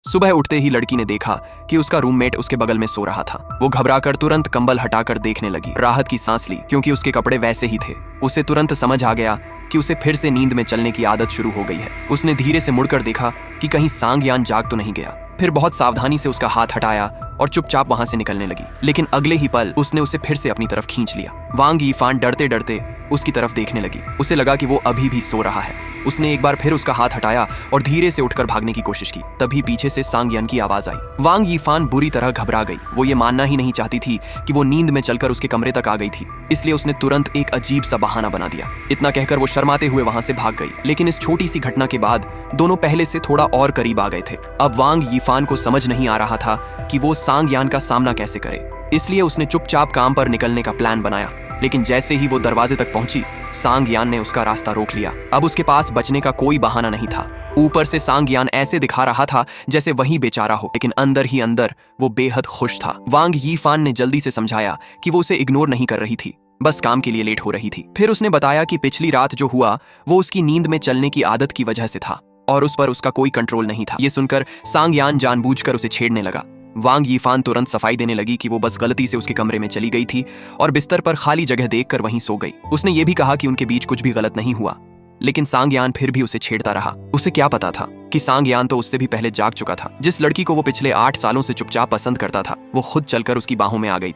सुबह उठते ही लड़की ने देखा कि उसका रूममेट उसके बगल में सो रहा था। वो घबराकर तुरंत कंबल हटाकर देखने लगी। राहत की सांस ली क्योंकि उसके कपड़े वैसे ही थे। उसे तुरंत समझ आ गया कि उसे फिर से नींद में चलने की आदत शुरू हो गई है। उसने धीरे से मुड़कर देखा कि कहीं सांगयान जाग तो नहीं गया। फिर बहुत सावधानी से उसका हाथ हटाया और चुपचाप वहां से निकलने लगी। लेकिन अगले ही पल उसने उसे फिर से अपनी तरफ खींच लिया। वांग यीफान डरते डरते उसकी तरफ देखने लगी। उसे लगा कि वो अभी भी सो रहा है। उसने एक बार फिर उसका हाथ हटाया और धीरे से उठकर भागने की कोशिश की। तभी पीछे से सांगयान की आवाज आई। वांग यीफान बुरी तरह घबरा गई। वो ये मानना ही नहीं चाहती थी कि वो नींद में चलकर उसके कमरे तक आ गई थी, इसलिए उसने तुरंत एक अजीब सा बहाना बना दिया। इतना कहकर वो शर्माते हुए वहां से भाग गई। लेकिन इस छोटी सी घटना के बाद दोनों पहले से थोड़ा और करीब आ गए थे। अब वांग यीफान को समझ नहीं आ रहा था कि वो सांगयान का सामना कैसे करे, इसलिए उसने चुपचाप काम पर निकलने का प्लान बनाया। लेकिन जैसे ही वो दरवाजे तक पहुंची, सांगयान ने उसका रास्ता रोक लिया। अब उसके पास बचने का कोई बहाना नहीं था। ऊपर से सांगयान ऐसे दिखा रहा था जैसे वही बेचारा हो, लेकिन अंदर ही अंदर वो बेहद खुश था। वांग यीफान ने जल्दी से समझाया कि वो उसे इग्नोर नहीं कर रही थी, बस काम के लिए लेट हो रही थी। फिर उसने बताया कि पिछली रात जो हुआ वो उसकी नींद में चलने की आदत की वजह से था और उस पर उसका कोई कंट्रोल नहीं था। ये सुनकर सांगयान जानबूझकर उसे छेड़ने लगा। वांग यीफान तुरंत सफाई देने लगी कि वो बस गलती से उसके कमरे में चली गई थी और बिस्तर पर खाली जगह देखकर वहीं सो गई। उसने ये भी कहा कि उनके बीच कुछ भी गलत नहीं हुआ, लेकिन सांगयान फिर भी उसे छेड़ता रहा। उसे क्या पता था कि सांगयान तो उससे भी पहले जाग चुका था। जिस लड़की को वो पिछले 8 सालों से चुपचाप पसंद करता था, वो खुद चलकर उसकी बाहों में आ गई थी।